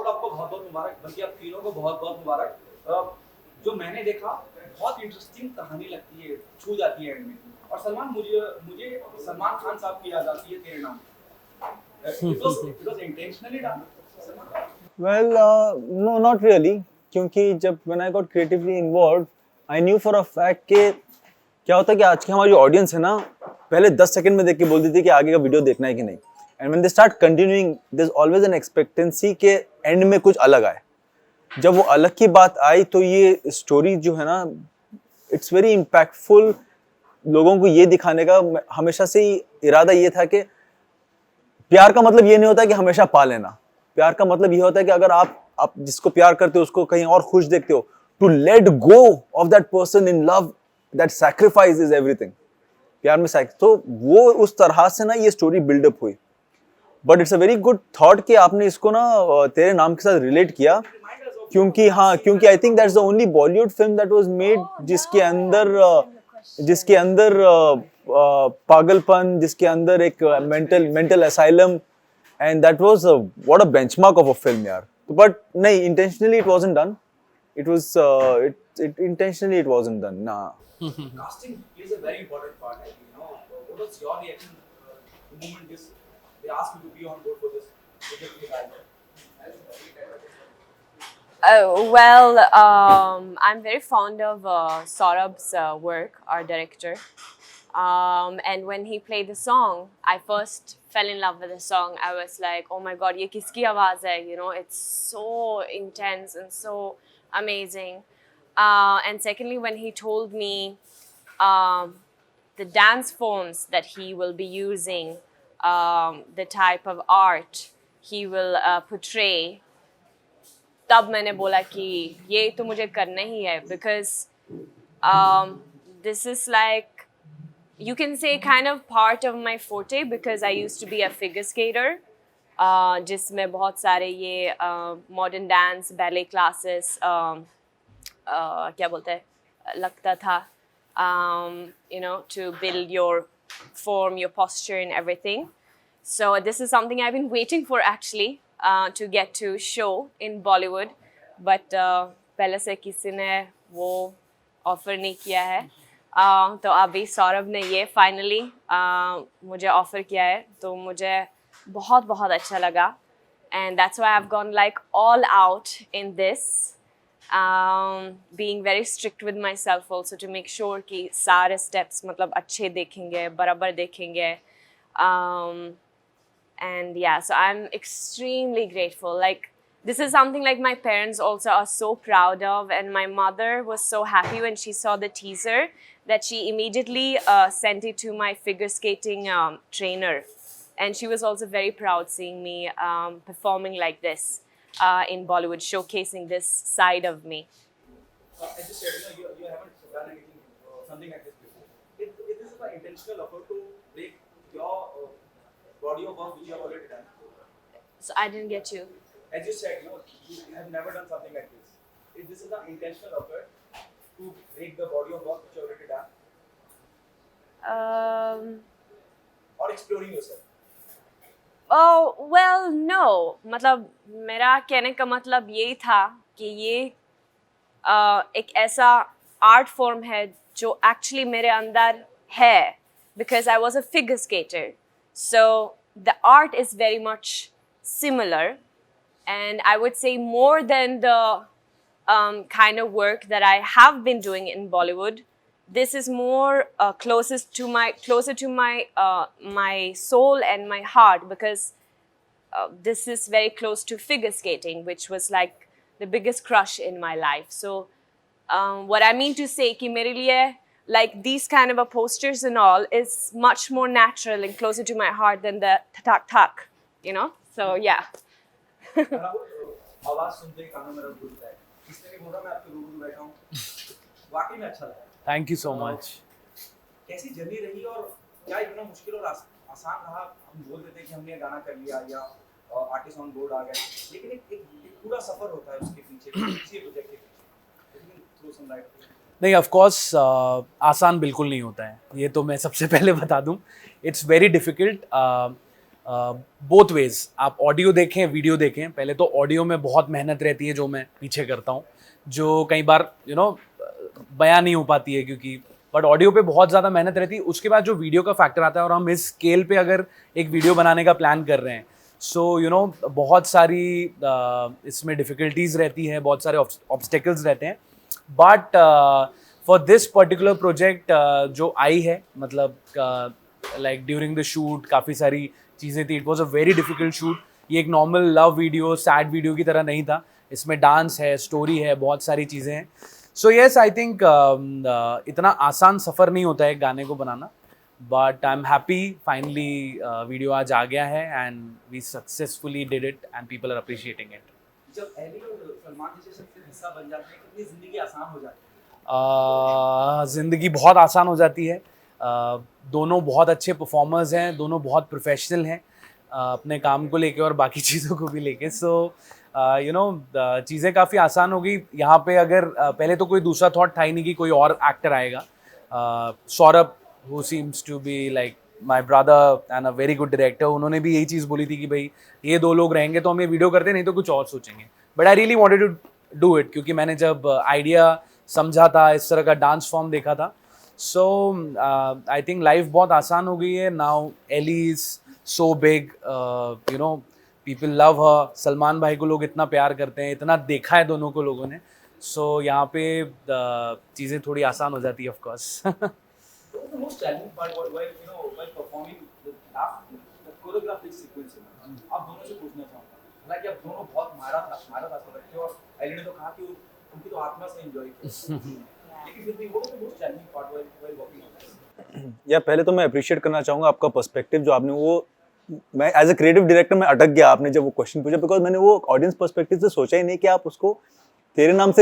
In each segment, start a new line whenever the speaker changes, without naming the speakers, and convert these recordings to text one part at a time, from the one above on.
आपको बहुत बहुत मुबारक, बल्कि आप तीनों को बहुत बहुत मुबारक। जो मैंने देखा बहुत इंटरेस्टिंग कहानी लगती है, छू जाती है एंड में। और सलमान, मुझे मुझे सलमान खान साहब की याद आती है तेरे नाम। it was intentionally done, Salman?
Well, no, not really. क्योंकि जब when I got creatively involved, I knew for a fact कि क्या होता है कि आज की हमारी जो ऑडियंस है ना, पहले 10 सेकंड में देख के बोल देती है कि आगे का वीडियो देखना है कि नहीं. And when they start continuing, there's always an expectancy कि एंड में कुछ अलग आए. जब वो अलग की बात आई तो ये स्टोरी जो है ना, इट्स वेरी इम्पैक्टफुल. लोगों को ये दिखाने का हमेशा से ही इरादा ये था कि प्यार का मतलब ये नहीं होता कि हमेशा पा लेना. प्यार का मतलब ये होता है कि अगर आप जिसको प्यार करते हो उसको कहीं और खुश देखते हो, to let go of that person in love, that sacrifice is everything. प्यार में तो वो उस तरह से ना ये स्टोरी बिल्डअप हुई. But it's a very good thought कि आपने इसको ना तेरे नाम के साथ रिलेट किया, क्योंकि I think that's the only Bollywood film that was made जिसके अंदर पागलपन, जिसके अंदर एक mental asylum, and that was what a benchmark of a film यार. बट नहीं, intentionally it wasn't done. It was intentionally it wasn't done. Nah.
Casting plays a very important part. What was your reaction the moment they asked you to be on board for this project?
Well, I'm very fond of Saurabh's work, our director. And when he played the song, I first fell in love with the song. I was like, oh my God, ye kiski awaaz hai? You know, it's so intense and so amazing. And secondly, when he told me the dance forms that he will be using, the type of art he will portray, तब मैंने बोला कि ये तो मुझे करना ही है, because this is like, you can say kind of part of my forte, because I used to be a figure skater, जिसमें बहुत सारे ये modern dance, ballet classes, क्या बोलते हैं, लगता था, you know, to build your form, your posture and everything. So this is something I've been waiting for actually, to get to show in Bollywood, but पहले से किसी ने वो ऑफर नहीं किया है, तो अभी सौरभ ने ये फाइनली मुझे ऑफर किया है, तो मुझे बहुत बहुत अच्छा लगा, and that's why I've gone like all out in this, being very strict with myself also to make sure कि सारे steps मतलब अच्छे देखेंगे, बराबर देखेंगे. And yeah, so I'm extremely grateful. Like, this is something like my parents also are so proud of, and my mother was so happy when she saw the teaser that she immediately sent it to my figure skating trainer, and she was also very proud seeing me performing like this in Bollywood, showcasing this side of me.
As you said, you haven't done anything, something like this before. It is an intentional effort to break your body of work which you have already done.
So I didn't get you.
As you said, you have never done something like this. If this is an intentional effort to break the body of work which you have already done, or exploring yourself.
Oh, well, no. मतलब मेरा कहने का मतलब ये था कि ये एक ऐसा आर्ट फॉर्म है जो एक्चुअली मेरे अंदर है, because I was a figure skater. So the art is very much similar, and I would say more than the kind of work that I have been doing in Bollywood. This is more closer to my my soul and my heart, because this is very close to figure skating, which was like the biggest crush in my life. So what I mean to say कि मेरे लिए like these kind of posters and all is much more natural and closer to my heart than the tak, you know. So yeah.
आवाज सुनते ही कानों में रस घुलता है, इसलिए नहीं बोल रहा मैं आपके रूबरू बैठा हूँ, वाकई में अच्छा लगा.
Thank you so much.
कैसी जर्नी रही और क्या इतना मुश्किल और आसान रहा? हम बोल देते कि हमने गाना कर लिया या आर्टिस्ट ऑन बोर्ड आ गए, लेकिन एक पूरा सफर होता है उसके पीछे, किसी प्रोजेक्ट के पीछे. लेकिन थ्रू सम लाइट.
नहीं, ऑफ कोर्स आसान बिल्कुल नहीं होता है, ये तो मैं सबसे पहले बता दूं. It's very difficult. Both ways, आप ऑडियो देखें वीडियो देखें। पहले तो ऑडियो में बहुत मेहनत रहती है जो मैं पीछे करता हूँ, जो कई बार बयां नहीं हो पाती है, क्योंकि बट ऑडियो पे बहुत ज़्यादा मेहनत रहती है। उसके बाद जो वीडियो का फैक्टर आता है, और हम इस स्केल पे अगर एक वीडियो बनाने का प्लान कर रहे हैं, सो बहुत सारी इसमें डिफ़िकल्टीज रहती हैं, बहुत सारे ऑब्स्टेकल्स रहते हैं। But for this particular project जो आई है, मतलब लाइक ड्यूरिंग द शूट काफ़ी सारी चीज़ें थी। It was a very difficult shoot. ये एक normal love video, sad video की तरह नहीं था। इसमें डांस है, स्टोरी है, बहुत सारी चीज़ें हैं। सो येस, आई थिंक इतना आसान सफ़र नहीं होता है गाने को बनाना, but I am happy finally video आज आ गया है and we successfully did it and people are appreciating it.
जब एली और सलमान जैसे सबके हिस्सा बन जाते हैं, कितनी जिंदगी आसान हो जाती है?
ज़िंदगी बहुत आसान हो जाती है। दोनों बहुत अच्छे परफॉर्मर्स हैं, दोनों बहुत प्रोफेशनल हैं अपने काम को लेके और बाकी चीज़ों को भी लेके। सो चीज़ें काफ़ी आसान हो गई यहाँ पे। अगर पहले तो कोई दूसरा थॉट था ही नहीं कि कोई और एक्टर आएगा। Saurabh, who seems to be like my brother and a very good director, उन्होंने भी यही चीज़ बोली थी कि भाई ये दो लोग रहेंगे तो हम ये वीडियो करते, नहीं तो कुछ और सोचेंगे। But I really wanted to do it, क्योंकि मैंने जब आइडिया समझा था, इस तरह का डांस फॉर्म देखा था। सो आई थिंक लाइफ बहुत आसान हो गई है now. Elli is so big, people love her. Salman भाई को लोग इतना प्यार करते हैं, इतना देखा है दोनों को लोगों ने। सो यहाँ पे चीज़ें थोड़ी आसान हो जाती है of course.
What was the most challenging part while performing the choreographic sequence? आप दोनों से पूछना चाहूँगा। हालांकि आप दोनों बहुत मारा था रखे हो, और एली ने तो कहा कि उनकी तो आत्मा से एंजॉय किया। लेकिन फिर भी what was the most challenging part while working on this?
या पहले तो मैं अप्रिशिएट करना चाहूँगा आपका पर्सपेक्टिव जो आपने वो, मैं एज ए क्रिएटिव डायरेक्टर में अटक गया आपने जब वो क्वेश्चन पूछा, बिकॉज मैंने वो ऑडियंस पर्सपेक्टिव से सोचा ही नहीं कि आप उसको तेरे नाम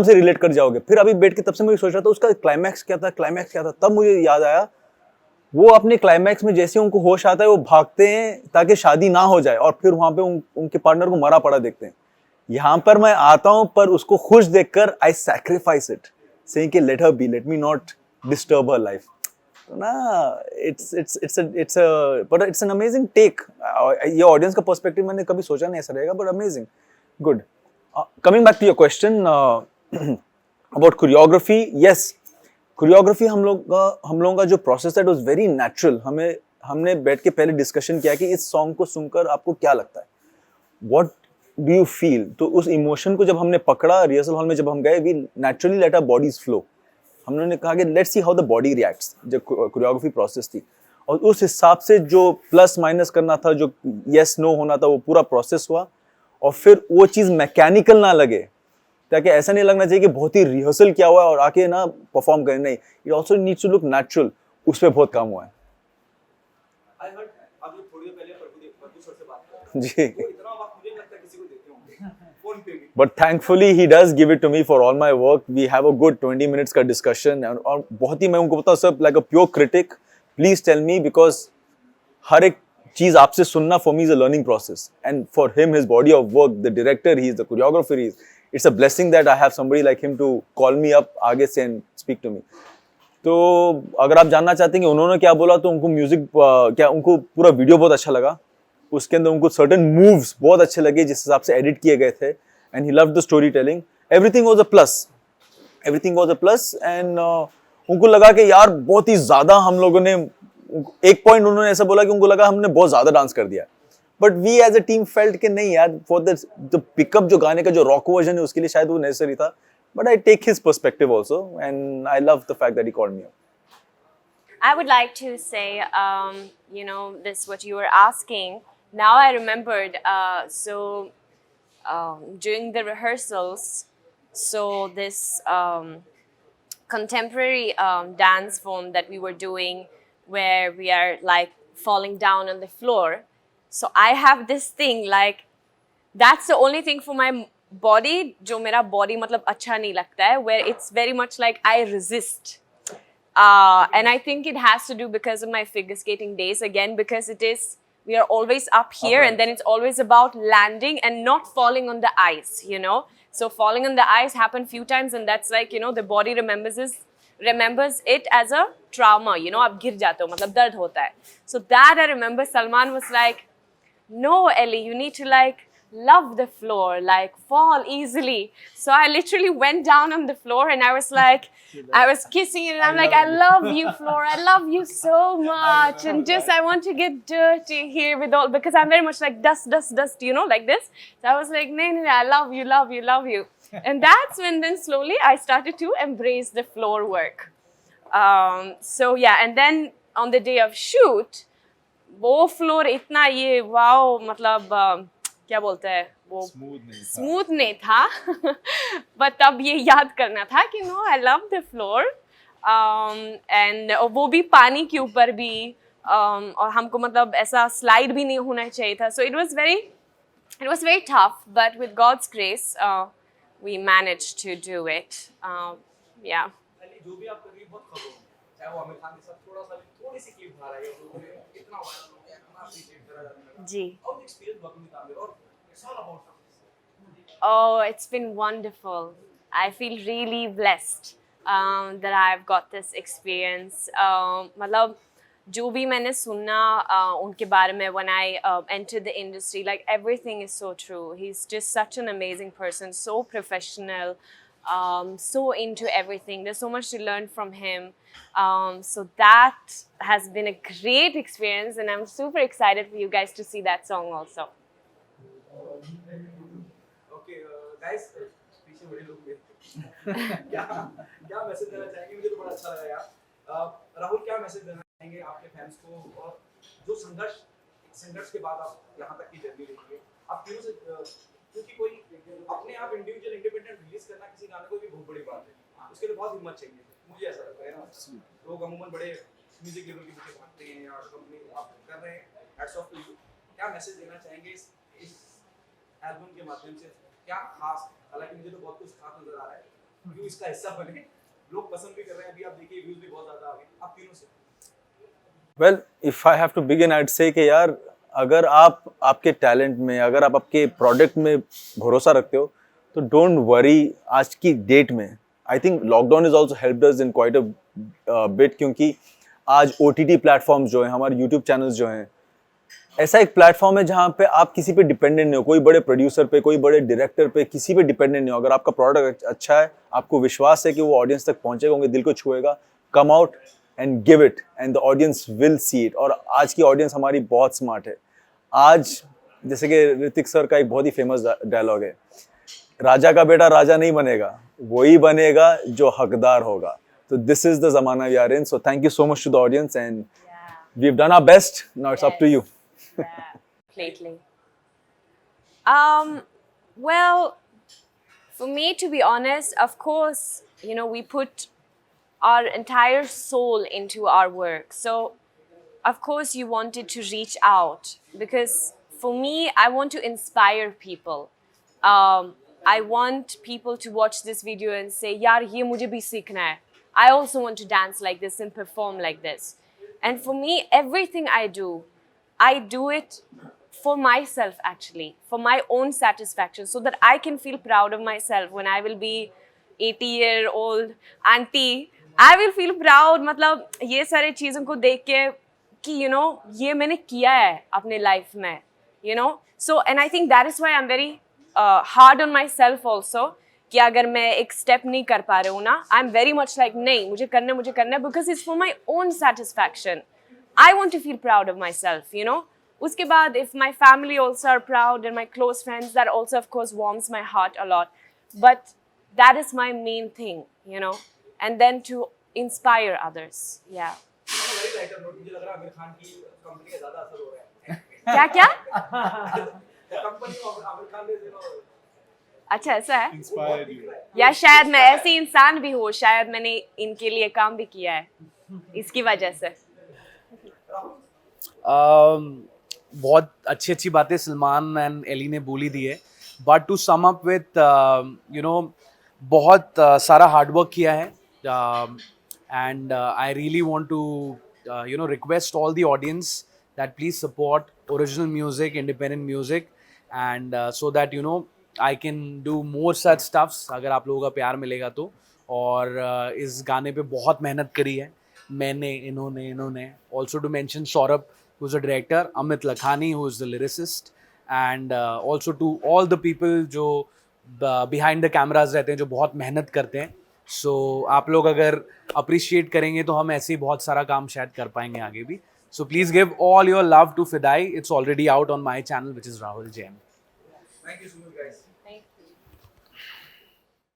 से रिलेट कर जाओगे। फिर अभी बैठ के तब से मैं सोच रहा था उसका क्लाइमैक्स क्या था। तब मुझे याद आया वो अपने क्लाइमैक्स में जैसे उनको होश आता है वो भागते हैं ताकि शादी ना हो जाए, और फिर वहां पे उनके पार्टनर को मरा पड़ा देखते हैं। यहाँ पर मैं आता हूँ पर उसको खुश देखकर आई सैक्रिफाइस इट, सेइंग कि let her be, let me not disturb her life. ना इट्स एन अमेजिंग टेक। ये ऑडियंस का पर्सपेक्टिव मैंने कभी सोचा नहीं ऐसा रहेगा, but amazing, good. Coming back to your question about choreography, yes, choreography हम लोगों का जो प्रोसेस है, इट वाज वेरी नेचुरल। हमने बैठ के पहले डिस्कशन किया कि इस सॉन्ग को सुनकर आपको क्या लगता है, व्हाट डू यू फील। तो उस इमोशन को जब हमने पकड़ा रिहर्सल हॉल में, जब हम गए, we naturally let our bodies flow. हमने कहा कि let's see how the body reacts. जब कोरियोग्राफी प्रोसेस थी, और उस हिसाब से जो प्लस माइनस करना था, जो यस नो होना था, वो पूरा प्रोसेस हुआ। और फिर वो चीज़ मैकेनिकल ना लगे, ताकि ऐसा नहीं लगना चाहिए कि बहुत ही रिहर्सल किया हुआ है और आके ना परफॉर्म करें। नहीं, it also needs to look natural. उस पर बहुत काम हुआ है।
I heard आप जो थोड़ी देर पहले प्रभु सर से बात कर रहे
जी,
थे, वो इतना वक्त मुझे लगता है किसी को देते होंगे फोन पे भी।
But thankfully he does give it to me for all my work. We have a good 20 minutes का डिस्कशन, और बहुत ही, मैं उनको बताऊं सब like a pure critic, please tell me, because हर एक चीज आपसे सुनना for me is a learning process, and for him, his body of work, the director, he is the choreographer, it's a blessing that I have somebody like him to call me up आगे से and speak to me. तो अगर आप जानना चाहते हैं कि उन्होंने क्या बोला, तो उनको म्यूजिक उनको पूरा वीडियो बहुत अच्छा लगा। उसके अंदर उनको सर्टेन मूव्स बहुत अच्छे लगे जिस हिसाब से एडिट किए गए थे, and he loved the story telling. Everything was a plus, and उनको लगा कि यार बहुत ही ज्यादा हम लोगों ने, एक पॉइंट उन्होंने ऐसा बोला कि उनको लगा हमने बहुत ज्यादा डांस कर दिया, but we as a team felt कि नहीं यार, फॉर द पिकअप जो गाने का जो रॉक वर्जन है उसके लिए शायद वो नेसेसरी था। But I take his perspective also, and I love the fact that he called me up.
I would like to say, this what you were asking. Now I remembered. During the rehearsals, so this contemporary dance form that we were doing, where we are like falling down on the floor. So I have this thing like, that's the only thing for my body, जो मेरा body मतलब अच्छा नहीं लगता है, where it's very much like I resist. And I think it has to do because of my figure skating days again, because we are always up here, and then it's always about landing and not falling on the ice, So falling on the ice happened few times, and that's like, the body remembers remembers it as a trauma, you know, आप गिर जाते हो, मतलब दर्द होता है. So that I remember Salman was like, no, Ellie, you need to like love the floor, like fall easily. So I literally went down on the floor and I was like, I was kissing it and I'm like, I love you, floor. I love you so much. And just, I want to get dirty here with all, because I'm very much like dust, dust, dust, you know, like this. So I was like, no, no, no, I love you, love you, love you. And that's when then slowly I started to embrace the floor work. So yeah, and then on the day of shoot, वो floor इतना ये wow, मतलब क्या बोलते हैं वो, smooth नहीं था बट तब ये याद करना था कि no, I love the floor. And वो भी पानी के ऊपर भी, और हमको मतलब ऐसा स्लाइड भी नहीं होना चाहिए था. So it was very tough, but with God's grace we managed to do it. या
जो भी आप कर रही हैं बहुत खबर है, चाहे वो आमिर खान के साथ थोड़ी सी क्लिप आ रही है, वो इतना वायरल हो गया, इतना appreciate करा जा रहा है.
जी.
How was the experience working with Amir, और it's all about this?
Oh, it's been wonderful. I feel really blessed that I've got this experience. मतलब जो भी मैंने सुना उनके बारे में when I entered the industry, like everything is so true. He's just such an amazing person, so professional, so into everything. There's so much to learn from him. So that has been a great experience, and I'm super excited for you guys to see that song also.
Okay, guys, पीछे बड़े लोग भी क्या message देना चाहेंगे? मुझे तो बड़ा अच्छा लगा यार. राहुल, क्या मैसेज देना चाहेंगे आपके फैंस को, और जो संघर्ष के बाद आप यहाँ तक की जर्नी रही है, आप तीनों से, क्योंकि कोई अपने आप इंडिविजुअल इंडिपेंडेंट रिलीज करना किसी गाने को भी बहुत बड़ी बात है, उसके लिए बहुत हिम्मत चाहिए, मुझे ऐसा लगता है ना. लोग अमूमन बड़े म्यूजिक लेवल के पीछे भागते हैं, या कंपनी आप कर रहे हैं, हैट्स ऑफ टू यू. क्या मैसेज देना चाहेंगे इस एल्बम के माध्यम से? क्या खास, हालांकि मुझे तो बहुत कुछ खास नजर आ रहा है, क्यों इसका हिस्सा बने, लोग पसंद भी कर रहे हैं, अभी आप देखिए व्यूज भी बहुत ज्यादा आ गए. आप तीनों से
well, if I have to begin, I would say कि यार, अगर आप आपके टैलेंट में, अगर आप आपके प्रोडक्ट में भरोसा रखते हो, तो डोंट वरी. आज की डेट में I think lockdown is also helped us in quite a bit, क्योंकि आज OTT प्लेटफॉर्म्स जो हैं, हमारे यूट्यूब चैनल्स जो हैं, ऐसा एक प्लेटफॉर्म है जहाँ पे आप किसी पे डिपेंडेंट नहीं हो, कोई बड़े प्रोड्यूसर पे, कोई बड़े डायरेक्टर पे, किसी पे डिपेंडेंट नहीं हो. अगर आपका प्रोडक्ट अच्छा है, आपको विश्वास है कि वो ऑडियंस तक पहुंचेगा, उनके दिल को छुएगा, come out and give it and the audience will see it. और आज की ऑडियंस हमारी बहुत स्मार्ट है. आज जैसे कि ऋतिक सर का एक बहुत ही फेमस डायलॉग है, राजा का बेटा राजा नहीं बनेगा, वही बनेगा जो हकदार होगा. तो दिस इज द जमाना we are in. So thank you so much to the audience, and we have done our best. Now it's up to you.
Completely. Well, for me, to be honest, of course, you know, we put our entire soul into our work. So, of course, you wanted to reach out, because for me, I want to inspire people. I want people to watch this video and say, "Yaar, ye mujhe bhi seekhna hai. I also want to dance like this and perform like this." And for me, everything I do it for myself, actually, for my own satisfaction, so that I can feel proud of myself when I will be 80-year-old auntie. I will feel proud, मतलब ये सारे चीज़ों को देख के कि you know ये मैंने किया है अपने लाइफ में, you know. So and I think that is why I'm very hard on myself also, कि अगर मैं एक स्टेप नहीं कर पा रही हूँ ना, I'm very much like नहीं, मुझे करना है, because it's for my own satisfaction. I want to feel proud of myself, you know. उसके बाद, if my family also are proud and my close friends, that also of course warms my heart a lot. But that is my main thing, you know. And then to inspire others, yeah.
very lighter note, मुझे लग रहा है आमिर खान की company का ज़्यादा असर हो रहा है.
क्या?
कंपनी ऑफ आमिर खान ने, you know,
अच्छा, ऐसा है?
Inspired you.
या शायद मैं ऐसी इंसान भी हूँ, शायद मैंने इनके लिए काम भी किया है इसकी वजह से.
बहुत अच्छी अच्छी बातें सलमान एंड एली ने बोली दी है, but to sum up with you know, बहुत सारा हार्ड वर्क किया है, and I really want to you know request all the audience that please support original music, independent music, and so that you know I can do more such stuffs, अगर आप लोगों का प्यार मिलेगा तो. और इस गाने पे बहुत मेहनत करी है मैंने, इन्होंने also to mention Saurabh who is a director, Amit Lakhani who is the lyricist, and also to all the people जो बिहाइंड द कैमराज रहते हैं, जो बहुत मेहनत करते हैं. सो आप लोग अगर अप्रिशिएट करेंगे तो हम ऐसे ही बहुत सारा काम शायद कर पाएंगे आगे भी. So please give all your love to Fidai. It's already out on my channel, which is Rahul Jain.
Thank you so much, guys.